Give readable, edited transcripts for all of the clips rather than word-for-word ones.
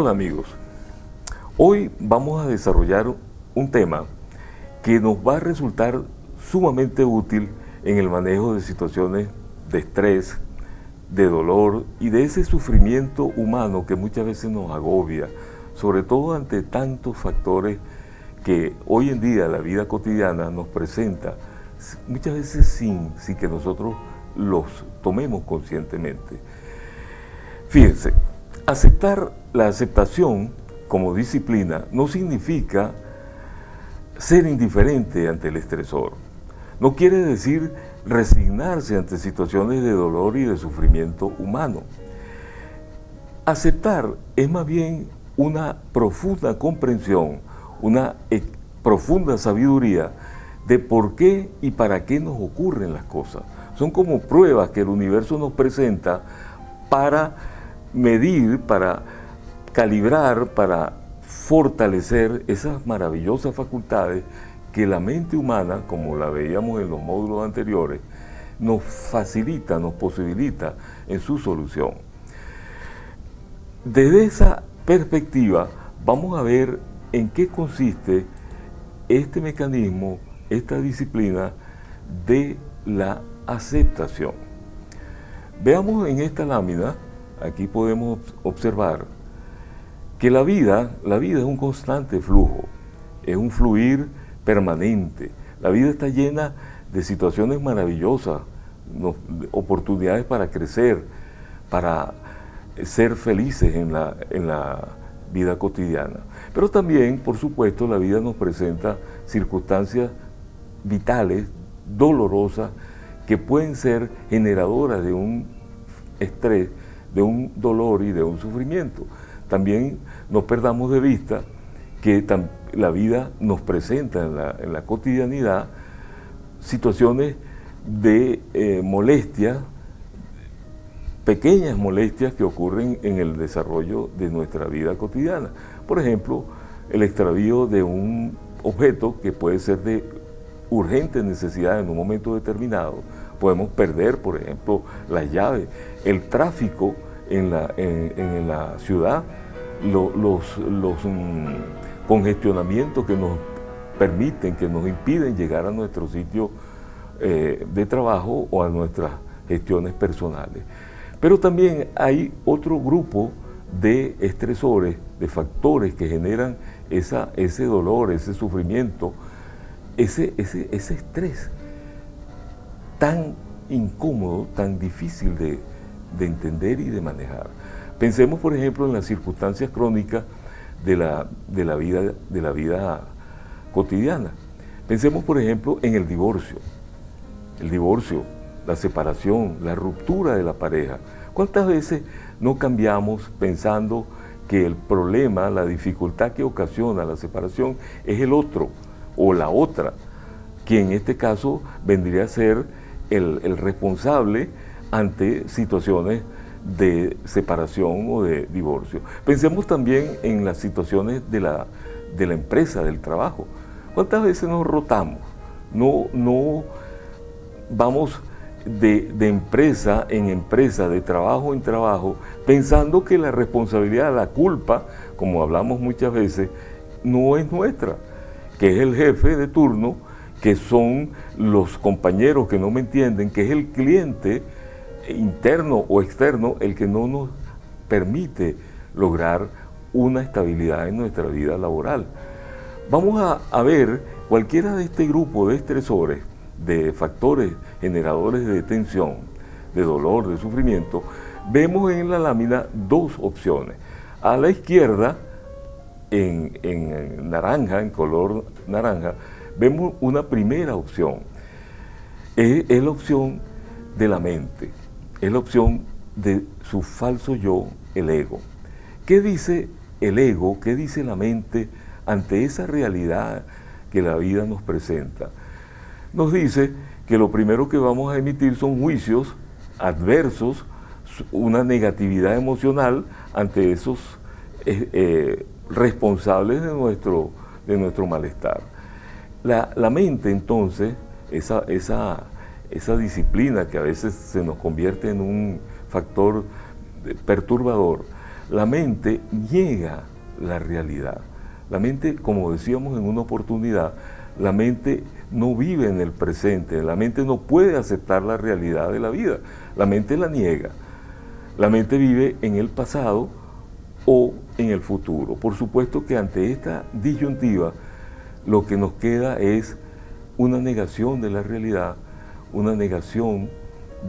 Hola amigos, hoy vamos a desarrollar un tema que nos va a resultar sumamente útil en el manejo de situaciones de estrés, de dolor y de ese sufrimiento humano que muchas veces nos agobia, sobre todo ante tantos factores que hoy en día la vida cotidiana nos presenta, muchas veces sin que nosotros los tomemos conscientemente. Fíjense, la aceptación como disciplina no significa ser indiferente ante el estresor. No quiere decir resignarse ante situaciones de dolor y de sufrimiento humano. Aceptar es más bien una profunda comprensión, una profunda sabiduría de por qué y para qué nos ocurren las cosas. Son como pruebas que el universo nos presenta para medir, para calibrar, para fortalecer esas maravillosas facultades que la mente humana, como la veíamos en los módulos anteriores, nos facilita, nos posibilita en su solución. Desde esa perspectiva, vamos a ver en qué consiste este mecanismo, esta disciplina de la aceptación. Veamos en esta lámina, aquí podemos observar que la vida es un constante flujo, es un fluir permanente. La vida está llena de situaciones maravillosas, oportunidades para crecer, para ser felices en la vida cotidiana. Pero también, por supuesto, la vida nos presenta circunstancias vitales, dolorosas, que pueden ser generadoras de un estrés, de un dolor y de un sufrimiento. También no perdamos de vista que la vida nos presenta en la cotidianidad situaciones de molestias, pequeñas molestias que ocurren en el desarrollo de nuestra vida cotidiana. Por ejemplo, el extravío de un objeto que puede ser de urgente necesidad en un momento determinado. Podemos perder, por ejemplo, las llaves, el tráfico en la ciudad, los congestionamientos que nos permiten, que nos impiden llegar a nuestro sitio de trabajo o a nuestras gestiones personales. Pero también hay otro grupo de estresores, de factores que generan ese dolor, ese sufrimiento, ese estrés tan incómodo, tan difícil de entender y de manejar. Pensemos, por ejemplo, en las circunstancias crónicas de la vida cotidiana. Pensemos, por ejemplo, en el divorcio, la separación, la ruptura de la pareja. ¿Cuántas veces no cambiamos pensando que el problema, la dificultad que ocasiona la separación es el otro o la otra, que en este caso vendría a ser el responsable ante situaciones de separación o de divorcio? Pensemos también en las situaciones de la empresa, del trabajo. ¿Cuántas veces nos rotamos? No vamos de empresa en empresa, de trabajo en trabajo, pensando que la responsabilidad, la culpa, como hablamos muchas veces, no es nuestra, que es el jefe de turno, que son los compañeros que no me entienden, que es el cliente interno o externo el que no nos permite lograr una estabilidad en nuestra vida laboral. Vamos a ver cualquiera de este grupo de estresores, de factores generadores de tensión, de dolor, de sufrimiento. Vemos en la lámina dos opciones. A la izquierda, en naranja, en color naranja, vemos una primera opción. Es la opción de la mente, es la opción de su falso yo, el ego. ¿Qué dice el ego, qué dice la mente ante esa realidad que la vida nos presenta? Nos dice que lo primero que vamos a emitir son juicios adversos, una negatividad emocional ante esos responsables de nuestro malestar. La mente, entonces, esa disciplina que a veces se nos convierte en un factor perturbador, la mente niega la realidad. La mente, como decíamos en una oportunidad, la mente no vive en el presente, la mente no puede aceptar la realidad de la vida, la mente la niega. La mente vive en el pasado o en el futuro. Por supuesto que ante esta disyuntiva, lo que nos queda es una negación de la realidad, una negación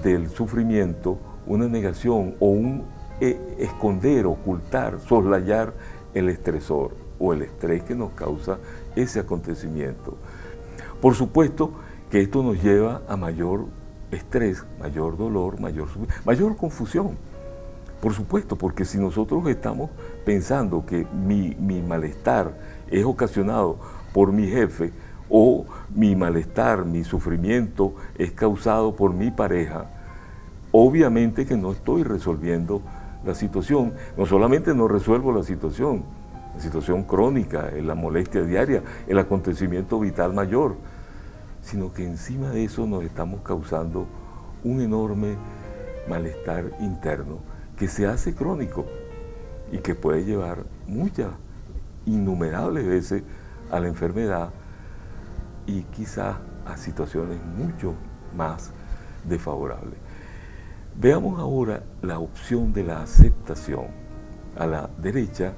del sufrimiento, una negación o un esconder, ocultar, soslayar el estresor o el estrés que nos causa ese acontecimiento. Por supuesto que esto nos lleva a mayor estrés, mayor dolor, mayor confusión. Por supuesto, porque si nosotros estamos pensando que mi malestar es ocasionado por mi jefe, o mi malestar, mi sufrimiento es causado por mi pareja, obviamente que no estoy resolviendo la situación. No solamente no resuelvo la situación crónica, la molestia diaria, el acontecimiento vital mayor, sino que encima de eso nos estamos causando un enorme malestar interno que se hace crónico y que puede llevar innumerables veces a la enfermedad y quizás a situaciones mucho más desfavorables. Veamos ahora la opción de la aceptación. A la derecha,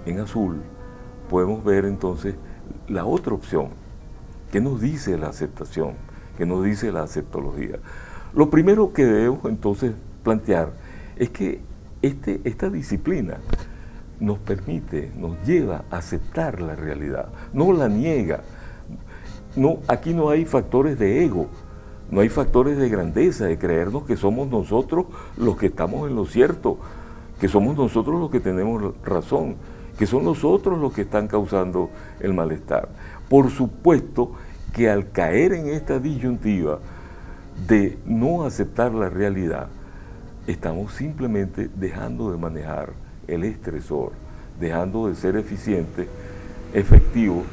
en azul, podemos ver entonces la otra opción. ¿Qué nos dice la aceptación? ¿Qué nos dice la aceptología? Lo primero que debemos entonces plantear es que esta disciplina nos permite, nos lleva a aceptar la realidad, no la niega. No, aquí no hay factores de ego, no hay factores de grandeza, de creernos que somos nosotros los que estamos en lo cierto, que somos nosotros los que tenemos razón, que son nosotros los que están causando el malestar. Por supuesto que al caer en esta disyuntiva de no aceptar la realidad, estamos simplemente dejando de manejar el estresor, dejando de ser eficientes, efectivos,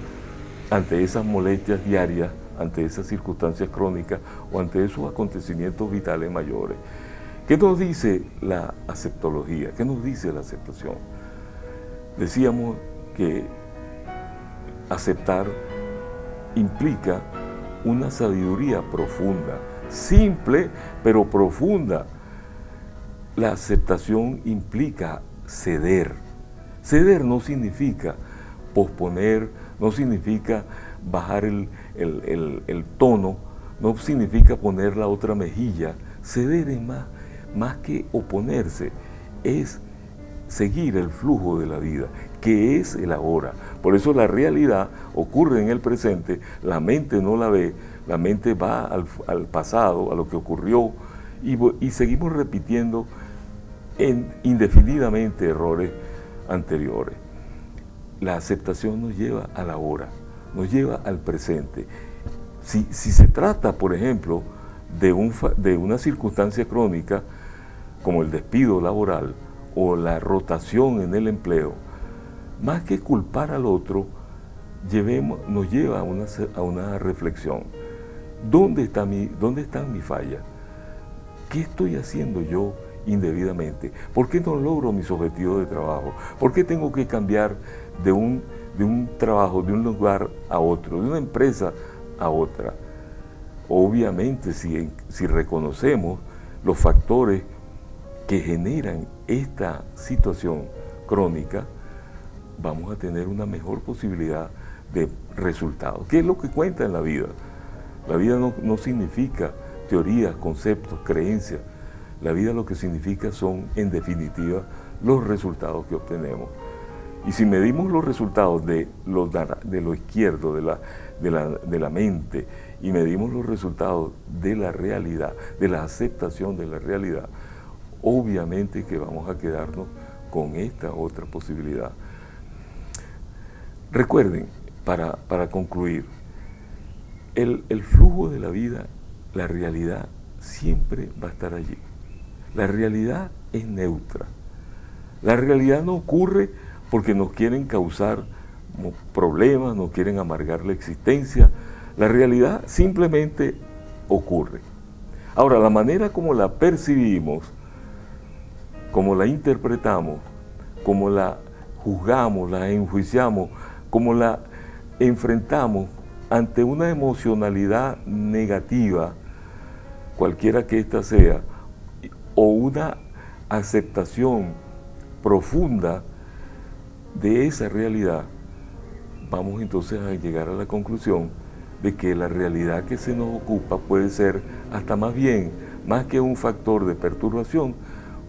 ante esas molestias diarias, ante esas circunstancias crónicas o ante esos acontecimientos vitales mayores. ¿Qué nos dice la aceptología? ¿Qué nos dice la aceptación? Decíamos que aceptar implica una sabiduría profunda, simple pero profunda. La aceptación implica ceder. Ceder no significa posponer, no significa bajar el tono, no significa poner la otra mejilla. Ceder es más que oponerse, es seguir el flujo de la vida, que es el ahora. Por eso la realidad ocurre en el presente, la mente no la ve, la mente va al pasado, a lo que ocurrió, y seguimos repitiendo indefinidamente errores anteriores. La aceptación nos lleva a la hora, nos lleva al presente. Si se trata, por ejemplo, de una circunstancia crónica, como el despido laboral o la rotación en el empleo, más que culpar al otro, nos lleva a una reflexión. ¿Dónde están mis fallas? ¿Qué estoy haciendo yo indebidamente? ¿Por qué no logro mis objetivos de trabajo? ¿Por qué tengo que cambiar de un trabajo, de un lugar a otro, de una empresa a otra? Obviamente, si reconocemos los factores que generan esta situación crónica, vamos a tener una mejor posibilidad de resultados. ¿Qué es lo que cuenta en la vida? La vida no significa teorías, conceptos, creencias. La vida lo que significa son, en definitiva, los resultados que obtenemos. Y si medimos los resultados de lo izquierdo, de la mente, y medimos los resultados de la realidad, de la aceptación de la realidad, obviamente que vamos a quedarnos con esta otra posibilidad. Recuerden, para concluir, el flujo de la vida, la realidad, siempre va a estar allí. La realidad es neutra. La realidad no ocurre porque nos quieren causar problemas, nos quieren amargar la existencia. La realidad simplemente ocurre. Ahora, la manera como la percibimos, como la interpretamos, como la juzgamos, la enjuiciamos, como la enfrentamos ante una emocionalidad negativa, cualquiera que ésta sea, o una aceptación profunda de esa realidad, vamos entonces a llegar a la conclusión de que la realidad que se nos ocupa puede ser hasta más bien, más que un factor de perturbación,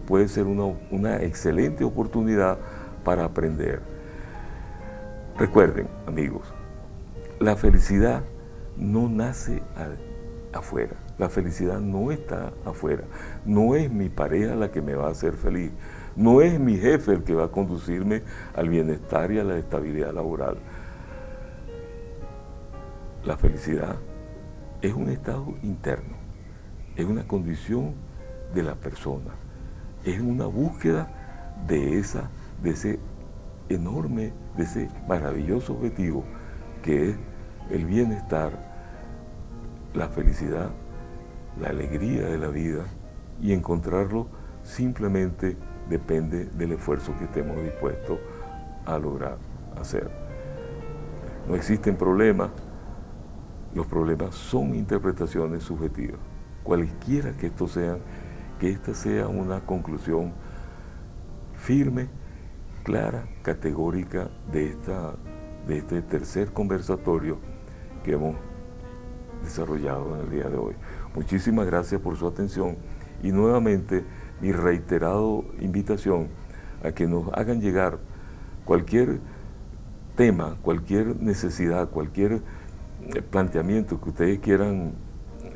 puede ser una excelente oportunidad para aprender. Recuerden, amigos, la felicidad no nace afuera, la felicidad no está afuera, no es mi pareja la que me va a hacer feliz, no es mi jefe el que va a conducirme al bienestar y a la estabilidad laboral. La felicidad es un estado interno, es una condición de la persona, es una búsqueda de ese enorme, de ese maravilloso objetivo que es el bienestar, la felicidad, la alegría de la vida, y encontrarlo simplemente depende del esfuerzo que estemos dispuestos a lograr hacer. No existen problemas, los problemas son interpretaciones subjetivas. Cualquiera que estos sean, que esta sea una conclusión firme, clara, categórica de este tercer conversatorio que hemos desarrollado en el día de hoy. Muchísimas gracias por su atención y nuevamente mi reiterado invitación a que nos hagan llegar cualquier tema, cualquier necesidad, cualquier planteamiento que ustedes quieran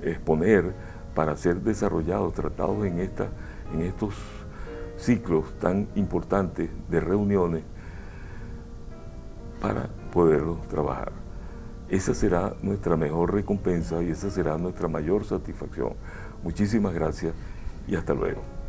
exponer para ser desarrollados, tratados en estos ciclos tan importantes de reuniones para poderlos trabajar. Esa será nuestra mejor recompensa y esa será nuestra mayor satisfacción. Muchísimas gracias y hasta luego.